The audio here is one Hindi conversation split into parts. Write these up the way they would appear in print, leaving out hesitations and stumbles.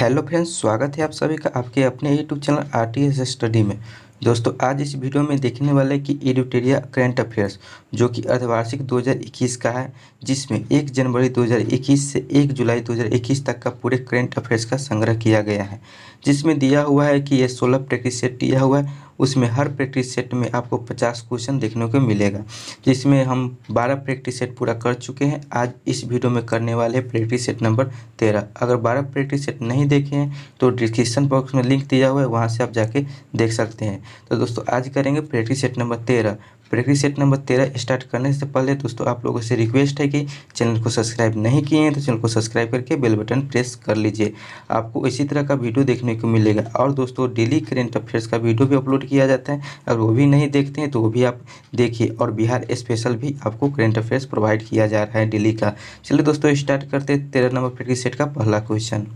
हेलो फ्रेंड्स, स्वागत है आप सभी का आपके अपने यूट्यूब चैनल आरटीएस स्टडी में। दोस्तों, आज इस वीडियो में देखने वाले कि एडिटोरिया करंट अफेयर्स जो कि अर्धवार्षिक 2021 का है, जिसमें 1 जनवरी 2021 से 1 जुलाई 2021 तक का पूरे करंट अफेयर्स का संग्रह किया गया है। जिसमें दिया हुआ है कि ये 16 प्रैक्टिस सेट दिया हुआ है, उसमें हर प्रैक्टिस सेट में आपको 50 क्वेश्चन देखने को मिलेगा, जिसमें हम 12 प्रैक्टिस सेट पूरा कर चुके हैं। आज इस वीडियो में करने वाले प्रैक्टिस सेट नंबर 13। अगर 12 प्रैक्टिस सेट नहीं देखे हैं तो डिस्क्रिप्शन बॉक्स में लिंक दिया हुआ है, वहां से आप जाके देख सकते हैं। तो दोस्तों, आज करेंगे practice set number 13। Practice set number 13 start करने से पहले दोस्तों आप लोगों से रिक्वेस्ट है कि चैनल को सब्सक्राइब नहीं किए हैं तो चैनल को सब्सक्राइब करके बेल बटन प्रेस कर लीजिए। आपको इसी तरह का वीडियो देखने को मिलेगा। और दोस्तों, डेली करंट अफेयर्स का वीडियो भी अपलोड किया जाता है, अगर वो भी नहीं देखते हैं तो वो भी आप देखिए। और बिहार स्पेशल भी आपको करंट अफेयर्स प्रोवाइड किया जा रहा है डेली का। चलिए दोस्तों, स्टार्ट करते हैं 13 नंबर प्रैक्टिस सेट का पहला क्वेश्चन।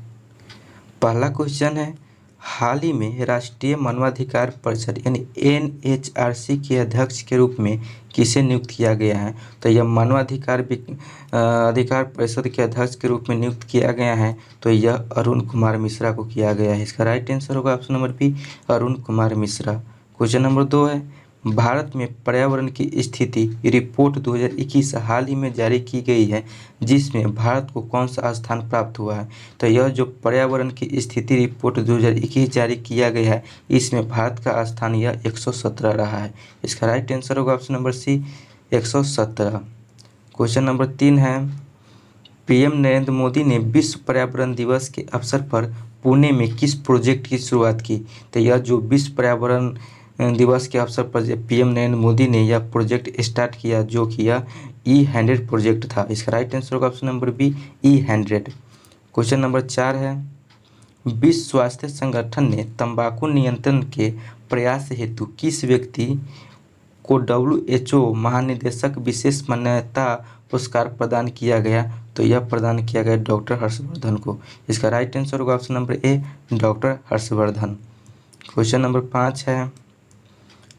पहला क्वेश्चन है, हाल ही में राष्ट्रीय मानवाधिकार परिषद यानी एनएचआरसी के अध्यक्ष के रूप में किसे नियुक्त किया गया है? तो यह अधिकार परिषद के अध्यक्ष के रूप में नियुक्त किया गया है, तो यह अरुण कुमार मिश्रा को किया गया है। इसका राइट आंसर होगा option number B, Arun Kumar Mishra. Question number 2 है, भारत में पर्यावरण की स्थिति रिपोर्ट 2021 हाल ही में जारी की गई है, जिसमें भारत को कौन सा स्थान प्राप्त हुआ है? तो यह जो पर्यावरण की स्थिति रिपोर्ट 2021 जारी किया गया है, इसमें भारत का स्थान यह 117 रहा है। इसका राइट आंसर होगा option number C, 117। Question number 3 है, पीएम नरेंद्र मोदी ने विश्व पर्यावरण दिवस के अवसर पर पुणे में किस प्रोजेक्ट की शुरुआत की? तो यह जो विश्व पर्यावरण दिवस के अवसर पर पीएम नरेंद्र मोदी ने यह प्रोजेक्ट स्टार्ट किया, जो कि यह E100 प्रोजेक्ट था। इसका राइट आंसर होगा option number B, E100। Question number 4 है, विश्व स्वास्थ्य संगठन ने तंबाकू नियंत्रण के प्रयास हेतु किस व्यक्ति को WHO महानिदेशक विशेष मान्यता पुरस्कार प्रदान किया गया? तो यह प्रदान किया गया डॉक्टर हर्षवर्धन को। इसका राइट आंसर होगा ऑप्शन नंबर ए, डॉक्टर हर्षवर्धन। क्वेश्चन नंबर 5 है,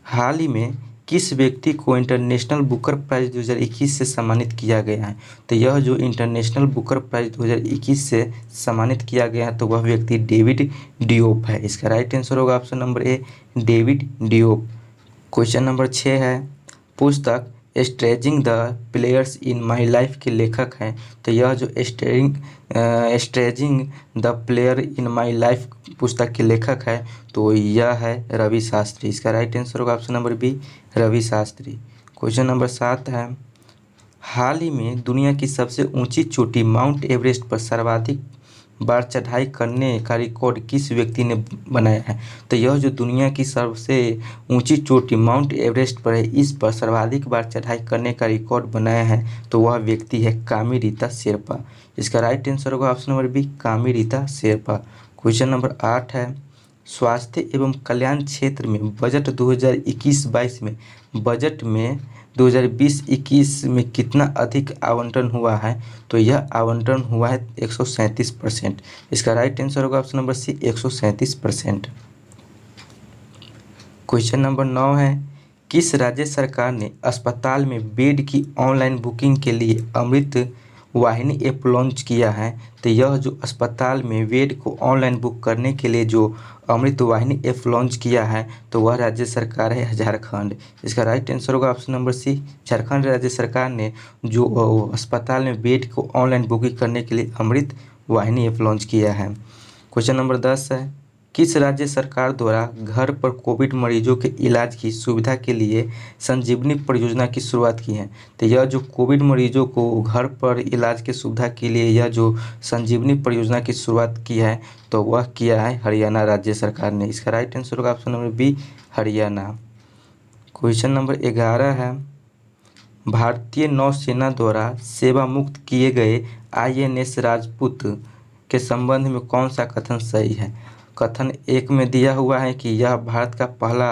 हाल ही में किस व्यक्ति को इंटरनेशनल बुकर प्राइज 2021 से सम्मानित किया गया है? तो यह जो इंटरनेशनल बुकर प्राइज 2021 से सम्मानित किया गया है, तो वह व्यक्ति डेविड डियोप है। इसका राइट आंसर होगा option number A, David Diop. Question number 6 है, पुस्तक स्ट्रेजिंग the players in my life के लेखक हैं। तो यह जो स्ट्रेजिंग the player in my life पुस्तक के लेखक है, तो यह है रवि शास्त्री। इसका राइट आंसर होगा option number B, Ravi Shastri. Question number 7 है, हाल ही में दुनिया की सबसे ऊंची चोटी माउंट एवरेस्ट पर सर्वाधिक बार चढ़ाई करने का रिकॉर्ड किस व्यक्ति ने बनाया है? तो यह जो दुनिया की सबसे ऊंची चोटी माउंट एवरेस्ट पर है, इस पर सर्वाधिक बार चढ़ाई करने का रिकॉर्ड बनाया है, तो वह व्यक्ति है कामी रीता शेरपा। इसका राइट आंसर होगा ऑप्शन नंबर बी, कामी रीता शेरपा। क्वेश्चन नंबर 8 है, स्वास्थ्य एवं कल्याण क्षेत्र में बजट 2021-22 में बजट में 2020-21 में कितना अधिक आवंटन हुआ है? तो यह आवंटन हुआ है 137%। इसका राइट आंसर होगा option number C, 137%। Question number 9 है, किस राज्य सरकार ने अस्पताल में बेड की ऑनलाइन बुकिंग के लिए अमृत वाहिनी ऐप लॉन्च किया है? तो यह जो अस्पताल में बेड को ऑनलाइन बुक करने के लिए जो अमृत वाहिनी ऐप लॉन्च किया है, तो वह राज्य सरकार है झारखंड। इसका राइट आंसर होगा ऑप्शन नंबर सी, झारखंड राज्य सरकार ने जो अस्पताल में बेड को ऑनलाइन बुकिंग करने के लिए अमृत वाहिनी ऐप लॉन्च किया है। क्वेश्चन नंबर 10 है, किस राज्य सरकार द्वारा घर पर कोविड मरीजों के इलाज की सुविधा के लिए संजीवनी परियोजना की शुरुआत की है? तो यह जो कोविड मरीजों को घर पर इलाज की सुविधा के लिए यह जो संजीवनी परियोजना की शुरुआत की है, तो वह किया है हरियाणा राज्य सरकार ने। इसका राइट आंसर होगा option number B, Haryana. Question number 11 है, भारतीय नौसेना द्वारा सेवा मुक्त किए गए INS राजपूत के संबंध में कौन सा कथन सही है? कथन 1 में दिया हुआ है कि यह भारत का पहला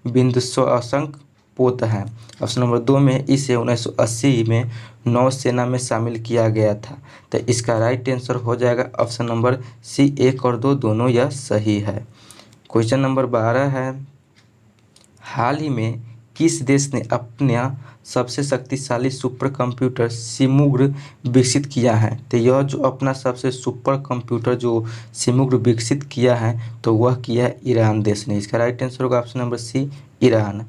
विध्वंसक पोत है। ऑप्शन नंबर 2 में इसे 1980 में नौसेना में शामिल किया गया था। तो इसका राइट आंसर हो जाएगा ऑप्शन नंबर सी, 1 और 2 दोनों यह सही है। क्वेश्चन नंबर 12 है, हाल ही में किस देश ने अपना सबसे शक्तिशाली सुपर कंप्यूटर सिमुग्र विकसित किया है? तो यह जो अपना सबसे सुपर कंप्यूटर जो सिमुग्र विकसित किया है तो वह किया है ईरान देश ने। इसका राइट आंसर होगा option number C, Iran.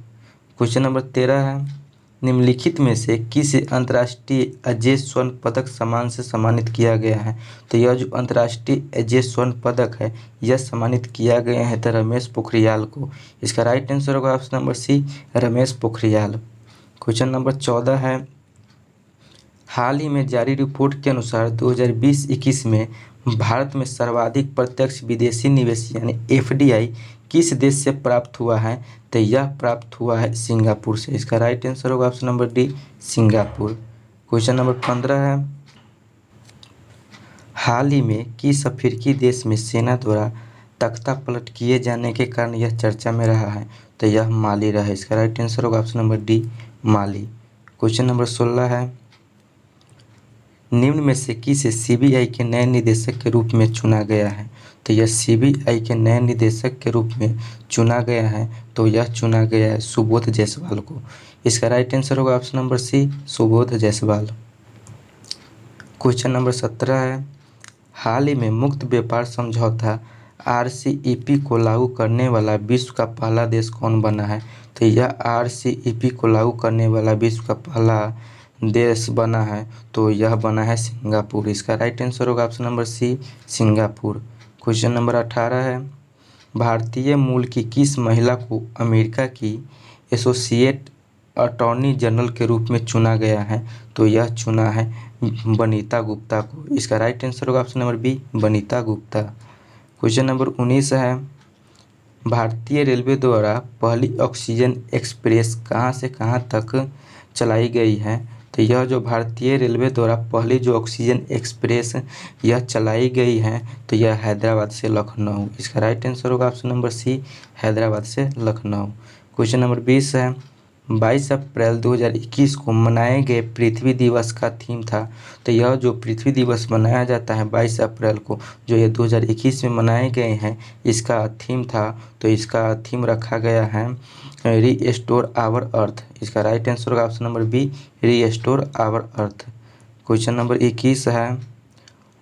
Question number 13 है, निम्नलिखित में से किस अंतर्राष्ट्रीय अजय स्वर्ण पदक सम्मान से सम्मानित किया गया है? तो यह जो अंतर्राष्ट्रीय अजय स्वर्ण पदक है यह सम्मानित किया गया है तो रमेश पोखरियाल को। इसका राइट आंसर होगा option number C, Ramesh Pokhriyal. Question number 14 है, हाल ही में जारी रिपोर्ट के अनुसार 2020-21 में भारत में सर्वाधिक प्रत्यक्ष विदेशी निवेश यानी एफडीआई किस देश से प्राप्त हुआ है? तो यह प्राप्त हुआ है सिंगापुर से। इसका राइट आंसर होगा option number D, Singapore. Question number 15 है, हाल ही में किस अफ्रीकी देश में सेना द्वारा तख्ता पलट किए जाने के कारण यह चर्चा में रहा है? तो यह माली रहा है। इसका राइट आंसर होगा ऑप्शन नंबर डी, माली। क्वेश्चन नंबर 16 है, निम्न में से किसे सीबीआई के नए निदेशक के रूप में चुना गया है? तो यह सीबीआई के नए निदेशक के रूप में चुना गया है तो यह चुना गया है सुबोध जायसवाल को। इसका राइट आंसर होगा option number C, Subodh Jaiswal. Question number 17 है, हाल ही में मुक्त व्यापार समझौता आरसीईपी को लागू करने वाला विश्व का पहला देश कौन बना है? तो यह आरसीईपी को लागू करने वाला विश्व का पहला देश बना है तो यह बना है सिंगापुर। इसका राइट आंसर होगा option number C, Singapore. Question number 18 है, भारतीय मूल की किस महिला को अमेरिका की एसोसिएट अटॉर्नी जनरल के रूप में चुना गया है? तो यह चुना है बनीता गुप्ता को। इसका राइट आंसर होगा option number B, Banita Gupta. Question number 19 है, भारतीय रेलवे द्वारा पहली ऑक्सीजन एक्सप्रेस कहाँ से कहाँ तक चलाई गई है? तो यह जो भारतीय रेलवे द्वारा पहली जो ऑक्सीजन एक्सप्रेस यह चलाई गई है तो यह हैदराबाद से लखनऊ। इसका राइट आंसर होगा ऑप्शन नंबर सी, हैदराबाद से लखनऊ। क्वेश्चन नंबर 20 है, 22 अप्रैल 2021 को मनाए गए पृथ्वी दिवस का थीम था। तो यह जो पृथ्वी दिवस मनाया जाता है 22 अप्रैल को जो ये 2021 में मनाए गए हैं इसका थीम था तो इसका थीम रखा गया है रीस्टोर आवर अर्थ। इसका राइट आंसर होगा option number B, restore our earth. Question number 21 है,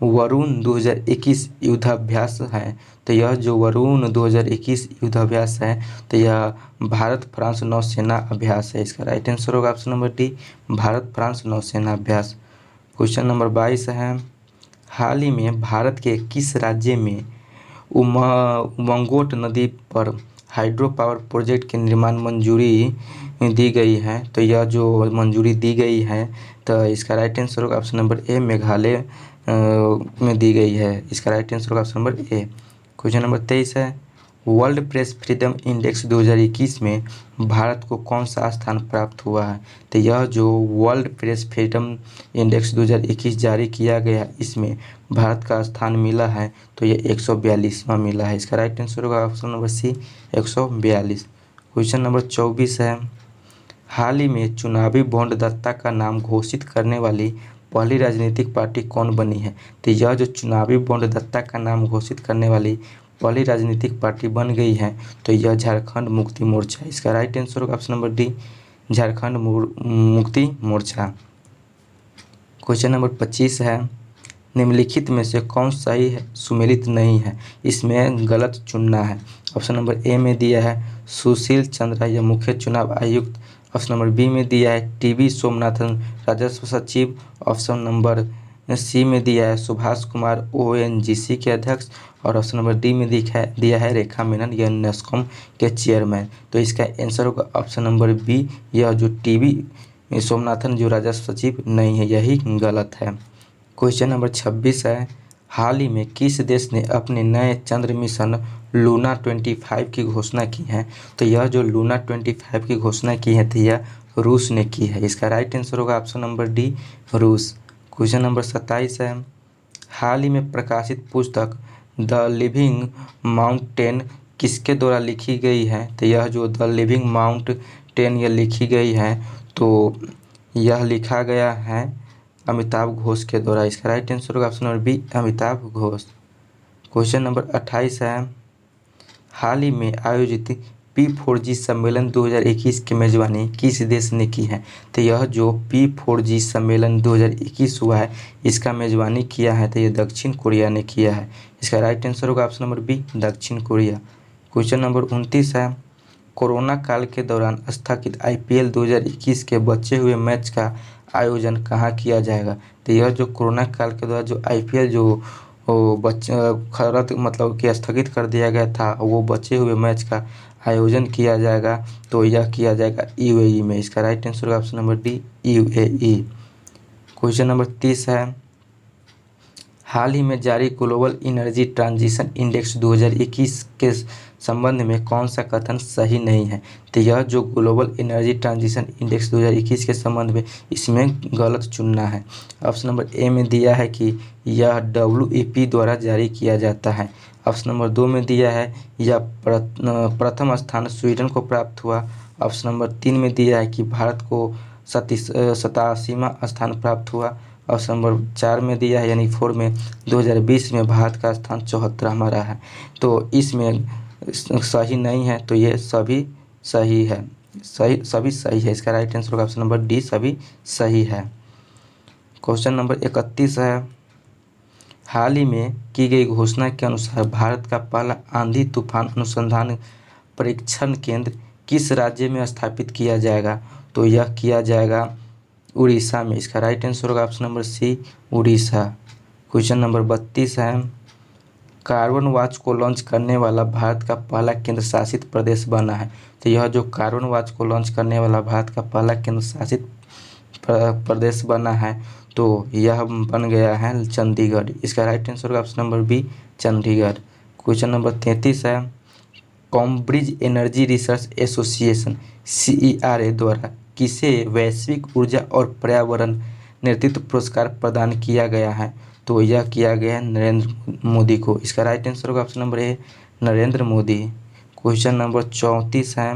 वरुण 2021 युद्धाभ्यास है। तो यह जो वरुण 2021 युद्धाभ्यास है तो यह भारत फ्रांस नौसेना अभ्यास है। इसका राइट आंसर होगा option number D, Bharat France नौसेना अभ्यास। क्वेश्चन नंबर 22 है, हाल ही में भारत के किस राज्य में उमंगोट नदी पर हाइड्रो पावर प्रोजेक्ट के निर्माण मंजूरी दी गई है? तो यह जो मंजूरी दी गई है तो इसका राइट आंसर होगा ऑप्शन नंबर ए, मेघालय में दी गई है। इसका राइट आंसर होगा ऑप्शन नंबर ए। क्वेश्चन नंबर 23 है, वर्ल्ड प्रेस फ्रीडम इंडेक्स 2021 में भारत को कौन सा स्थान प्राप्त हुआ है? तो यह जो वर्ल्ड प्रेस फ्रीडम इंडेक्स 2021 जारी किया गया इसमें भारत का स्थान मिला है तो यह 142वां मिला है। इसका राइट आंसर होगा option number C, 142। Question number 24 है, हाल ही में चुनावी बॉन्डदाता का नाम घोषित करने वाली पहली राजनीतिक पार्टी कौन बनी है? तो यह जो चुनावी बॉन्डदाता का नाम घोषित करने वाली पहली राजनीतिक पार्टी बन गई है तो यह झारखंड मुक्ति मोर्चा। इसका राइट आंसर होगा option number D, Jharkhand Mukti Morcha. Question number 25 है, निम्नलिखित में से कौन सही है सुमेलित नहीं है? इसमें गलत चुनना है। ऑप्शन नंबर ए में दिया है सुशील चंद्रा या मुख्य चुनाव आयुक्त। ऑप्शन नंबर बी में दिया है टीवी सोमनाथन राजस्व सचिव। ऑप्शन नंबर सी में दिया है सुभाष कुमार ओएनजीसी के अध्यक्ष। और ऑप्शन नंबर डी में दिया है रेखा मेनन या नेस्कॉम के चेयरमैन। तो इसका आंसर होगा ऑप्शन नंबर बी, यह जो टीवी सोमनाथन जो राजस्व सचिव नहीं है यही गलत है। क्वेश्चन नंबर 26 है, हाल ही में किस देश ने अपने नए चंद्र मिशन लूना 25 की घोषणा की है? तो यह जो लूना 25 की घोषणा की है तो यह रूस ने की है। इसका राइट आंसर होगा ऑप्शन नंबर डी, रूस। क्वेश्चन नंबर 27 है, हाल ही में प्रकाशित पुस्तक द लिविंग माउंटेन किसके द्वारा लिखी गई है? तो यह जो द लिविंग माउंटेन यह लिखी गई है तो यह लिखा गया है अमिताभ घोष के द्वारा। इसका राइट आंसर होगा option number B, Amitav Ghosh. Question number 28 है, हाल ही में आयोजित P4G सम्मेलन 2021 की मेजबानी किस देश ने की है? तो यह जो P4G सम्मेलन 2021 हुआ है, इसका मेजबानी किया है तो ये दक्षिण कोरिया ने किया है। इसका राइट आंसर होगा ऑप्शन नंबर बी, दक्षिण कोरिया। क्वेश्चन नंबर 29 है, कोरोना काल के दौरान स्थगित IPL 2021 के बचे हुए मैच का आयोजन कहाँ किया जाएगा? तो यह जो कोरोना काल के दौरान जो IPL जो खरत मतलब कि स्थगित कर दिया गया था, वो बचे हुए मैच का आयोजन किया जाएगा, तो यह किया जाएगा UAE में। इसका राइट आंसर होगा option number D, UAE। Question number 30 है, हाल ही में जारी ग्लोबल एनर्जी ट्रांजिशन इंडेक्स 2021 के संबंध में कौन सा कथन सही नहीं है? तो यह जो ग्लोबल एनर्जी ट्रांजिशन इंडेक्स 2021 के संबंध में, इसमें गलत चुनना है। ऑप्शन नंबर ए में दिया है कि यह WEP द्वारा जारी किया जाता है। ऑप्शन नंबर 2 में दिया है यह प्रथम स्थान स्वीडन को प्राप्त हुआ। ऑप्शन नंबर 3 में दिया है कि भारत को 87वां स्थान प्राप्त हुआ। ऑप्शन नंबर 4 में दिया है यानी 4 में 2020 में भारत का स्थान 74वां रहा है। तो इसमें सही नहीं है, तो ये सभी सही है, सभी सही है। इसका राइट आंसर होगा ऑप्शन नंबर डी, सभी सही है। क्वेश्चन नंबर 31 है, हाल ही में की गई घोषणा के अनुसार भारत का पहला आंधी तूफान अनुसंधान परीक्षण केंद्र किस राज्य में स्थापित किया जाएगा? तो यह किया जाएगा उड़ीसा में। इसका राइट आंसर होगा option number C, Orissa. Question number 32 है, कार्बन वॉच को लॉन्च करने वाला भारत का पहला केंद्र शासित प्रदेश बना है। तो यह जो कार्बन वॉच को लॉन्च करने वाला भारत का पहला केंद्र शासित प्रदेश बना है, तो यह बन गया है चंडीगढ़। इसका राइट आंसर होगा option number B, Chandigarh. Question number 33 है, Cambridge energy research association CERA द्वारा किसे वैश्विक ऊर्जा और पर्यावरण नेतृत्व पुरस्कार प्रदान किया गया है? तो यह किया गया है नरेंद्र मोदी को। इसका राइट आंसर होगा ऑप्शन नंबर ए, नरेंद्र मोदी। क्वेश्चन नंबर 34 है,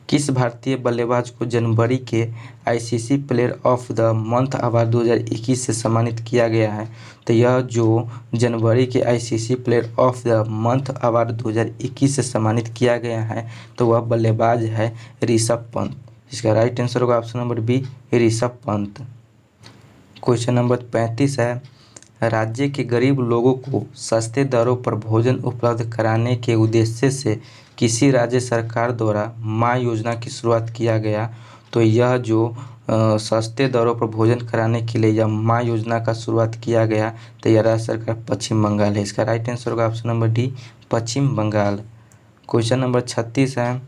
किस भारतीय बल्लेबाज को जनवरी के ICC player of the month award 2021 से सम्मानित किया गया है? तो यह जो जनवरी के ICC player of the month award 2021 से सम्मानित किया गया है, तो वह बल्लेबाज है ऋषभ पंत। इसका राइट आंसर होगा option number B, Rishabh Pant. Question number 35 है, राज्य के गरीब लोगों को सस्ते दरों पर भोजन उपलब्ध कराने के उद्देश्य से किसी राज्य सरकार द्वारा माँ योजना की शुरुआत किया गया? तो यह जो सस्ते दरों पर भोजन कराने के लिए यह माँ योजना का शुरुआत किया गया, तो यह राज्य सरकार पश्चिम बंगाल है। इसका राइट आंसर होगा ऑप्शन नंबर डी, पश्चिम बंगाल। क्वेश्चन नंबर 36 है,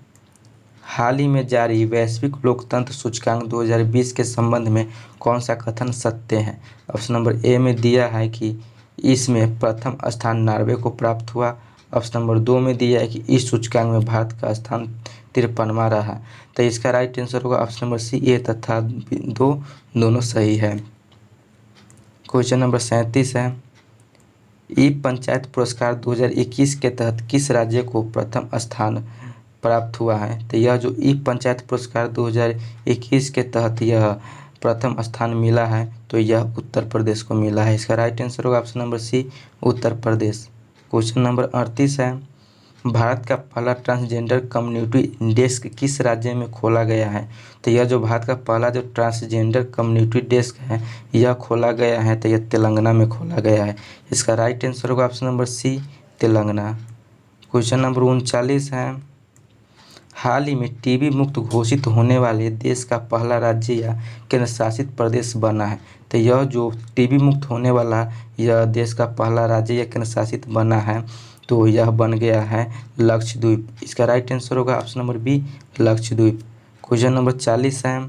हाल ही में जारी वैश्विक लोकतंत्र सूचकांक 2020 के संबंध में कौन सा कथन सत्य है? ऑप्शन नंबर ए में दिया है कि इसमें प्रथम स्थान नॉर्वे को प्राप्त हुआ। ऑप्शन नंबर 2 में दिया है कि इस सूचकांक में भारत का स्थान 53वां रहा। तो इसका राइट आंसर होगा ऑप्शन नंबर सी, ए तथा दोनों सही है। क्वेश्चन नंबर 37 है, ई पंचायत पुरस्कार 2021 के तहत किस राज्य को प्रथम स्थान प्राप्त हुआ है? तो यह जो ई पंचायत पुरस्कार 2021 के तहत यह प्रथम स्थान मिला है, तो यह उत्तर प्रदेश को मिला है। इसका राइट आंसर होगा ऑप्शन नंबर सी, उत्तर प्रदेश। क्वेश्चन नंबर 38 है, भारत का पहला ट्रांसजेंडर कम्युनिटी डेस्क किस राज्य में खोला गया है? तो यह जो भारत का पहला जो ट्रांसजेंडर कम्युनिटी डेस्क है, यह खोला गया है, तो यह तेलंगाना में खोला गया है। इसका राइट आंसर होगा option number C, Telangana. Question number 39 है, हाल ही में टीबी मुक्त घोषित होने वाले देश का पहला राज्य या केंद्र शासित प्रदेश बना है? तो यह जो टीबी मुक्त होने वाला यह देश का पहला राज्य या केंद्र शासित बना है, तो यह बन गया है लक्षद्वीप। इसका राइट आंसर होगा option number B, Lakshadweep. Question number 40 है,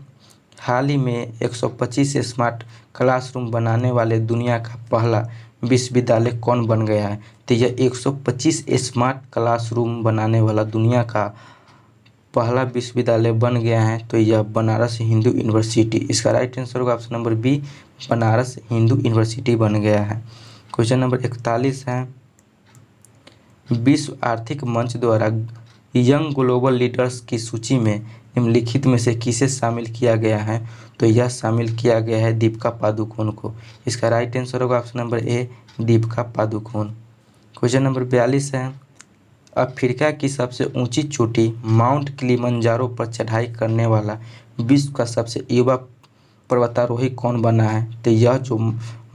हाल ही में 125 स्मार्ट क्लासरूम बनाने वाले दुनिया का पहला विश्वविद्यालय कौन बन गया है? तो यह 125 स्मार्ट क्लासरूम बनाने वाला दुनिया का पहला विश्वविद्यालय बन गया है, तो यह बनारस हिंदू यूनिवर्सिटी। इसका राइट आंसर होगा option number B, Banaras Hindu university बन गया है। क्वेश्चन नंबर 41 है, विश्व आर्थिक मंच द्वारा यंग ग्लोबल लीडर्स की सूची में निम्नलिखित में से किसे शामिल किया गया है? तो यह शामिल किया गया है दीपिका पादुकोण को। इसका राइट आंसर होगा ऑप्शन नंबर ए, दीपिका पादुकोण। क्वेश्चन नंबर 42 है, अफ्रीका की सबसे ऊंची चोटी माउंट किलिमंजारो पर चढ़ाई करने वाला विश्व का सबसे युवा पर्वतारोही कौन बना है? तो यह जो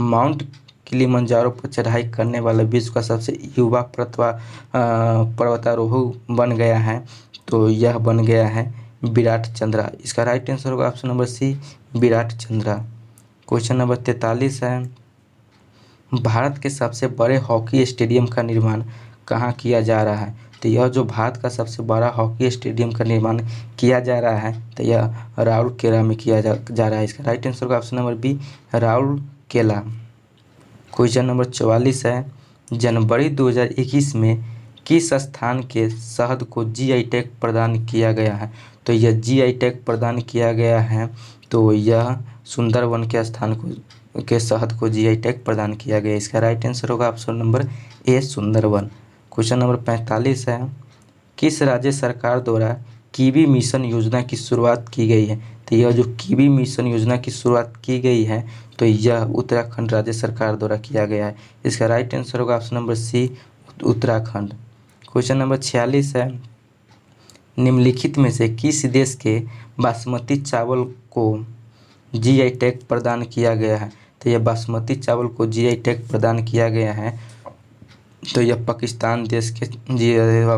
माउंट किलिमंजारो पर चढ़ाई करने वाला विश्व का सबसे युवा पर्वतारोही बन गया है, तो यह बन गया है विराट चंद्रा। इसका राइट आंसर होगा option number C, Virat Chandra. Question number 43 है, भारत के सबसे बड़े हॉकी स्टेडियम का निर्माण कहाँ किया जा रहा है? तो यह जो भारत का सबसे बड़ा हॉकी स्टेडियम का निर्माण किया जा रहा है, तो यह राउरकेला में किया जा रहा है। इसका राइट आंसर होगा option number B, Rourkela. Question number 44 है, जनवरी 2021 में किस स्थान के शहद को जीआई टैग प्रदान किया गया है? तो यह जीआई टैग प्रदान किया गया है, तो यह सुंदरवन के स्थान के शहद को जीआई टैग प्रदान किया गया। इसका राइट आंसर होगा option number A, Sundarban. Question number 45 है, किस राज्य सरकार द्वारा कीवी मिशन योजना की शुरुआत की गई है? तो यह जो कीवी मिशन योजना की शुरुआत की गई है, तो यह उत्तराखंड राज्य सरकार द्वारा किया गया है। इसका राइट आंसर होगा option number C, Uttarakhand. Question number 46 है, निम्नलिखित में से किस देश के बासमती चावल को जीआई टैग प्रदान किया गया है? तो यह बासमती चावल को जीआई टैग प्रदान किया गया है, तो यह पाकिस्तान देश के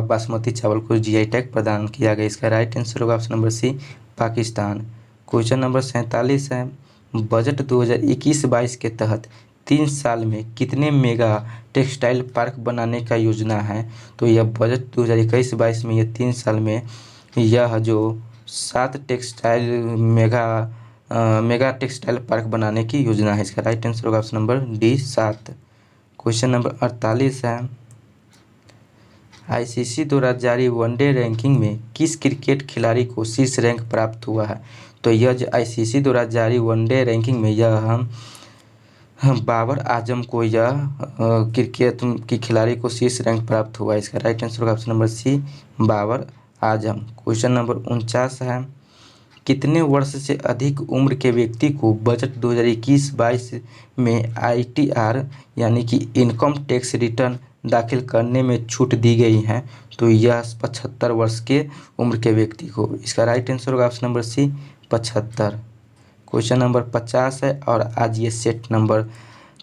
बासमती चावल को जीआई टैग प्रदान किया गया। इसका राइट आंसर होगा option number C, Pakistan. Question number 47 है, बजट 2021-22 के तहत 3 साल में कितने मेगा टेक्सटाइल पार्क बनाने का योजना है? तो यह बजट 2021-22 में यह 3 साल में यह जो 7 टेक्सटाइल मेगा टेक्सटाइल पार्क बनाने की योजना है। इसका राइट आंसर होगा option number D, 7। Question number 48 है, आईसीसी द्वारा जारी वनडे रैंकिंग में किस क्रिकेट खिलाड़ी को शीर्ष रैंक प्राप्त हुआ है? तो यह जो आईसीसी द्वारा जारी वनडे रैंकिंग में यह हम बाबर आजम को यह क्रिकेट की खिलाड़ी को शीर्ष रैंक प्राप्त हुआ है। इसका राइट आंसर होगा ऑप्शन नंबर सी, बाबर आजम। क्वेश्चन नंबर 49 है, कितने वर्ष से अधिक उम्र के व्यक्ति को बजट 2021-22 में आईटीआर यानी कि इनकम टैक्स रिटर्न दाखिल करने में छूट दी गई है? तो यह 75 वर्ष के उम्र के व्यक्ति को। इसका राइट आंसर होगा option number C, 75। Question number 50 है और आज ये सेट नंबर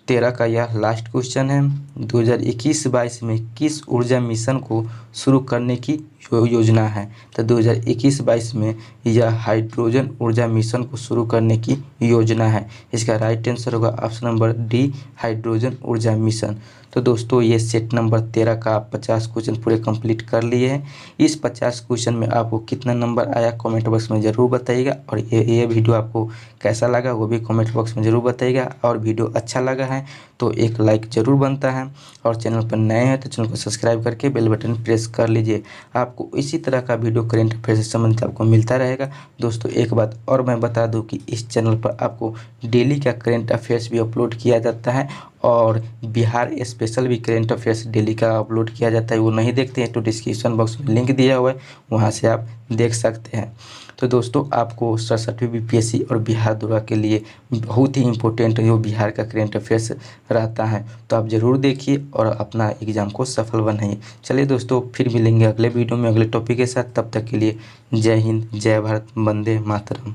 13 का यह लास्ट क्वेश्चन है। 2021-22 में किस ऊर्जा मिशन को शुरू करने की योजना है? तो 2021-22 में यह हाइड्रोजन ऊर्जा मिशन को शुरू करने की योजना है। इसका राइट आंसर होगा ऑप्शन नंबर डी, हाइड्रोजन ऊर्जा मिशन। तो दोस्तों ये सेट नंबर 13 का 50 क्वेश्चन पूरे कंप्लीट कर लिए हैं। इस 50 क्वेश्चन में आपको कितना नंबर आया कमेंट बॉक्स में ज़रूर बताइएगा, और ये वीडियो आपको कैसा लगा वो भी कमेंट बॉक्स में ज़रूर बताइएगा। और वीडियो अच्छा लगा है तो एक लाइक ज़रूर बनता है, और चैनल पर नए हैं तो चैनल को सब्सक्राइब करके बेल बटन प्रेस कर लीजिए। आपको इसी तरह का वीडियो करेंट अफेयर से संबंधित आपको मिलता रहेगा। दोस्तों एक बात और मैं बता दूं कि इस चैनल पर आपको डेली का करेंट अफेयर्स भी अपलोड किया जाता है, और बिहार स्पेशल भी करेंट अफेयर्स डेली का अपलोड किया जाता है। वो नहीं देखते हैं तो डिस्क्रिप्शन बॉक्स में लिंक दिया हुआ है, वहाँ से आप देख सकते हैं। तो दोस्तों आपको 67वीं बीपीएससी और बिहार दौरा के लिए बहुत ही इम्पोर्टेंट जो बिहार का करेंट अफेयर्स रहता है, तो आप ज़रूर देखिए और अपना एग्ज़ाम को सफल बनाइए। चलिए दोस्तों फिर मिलेंगे अगले वीडियो में अगले टॉपिक के साथ। तब तक के लिए जय हिंद, जय भारत, वंदे मातरम।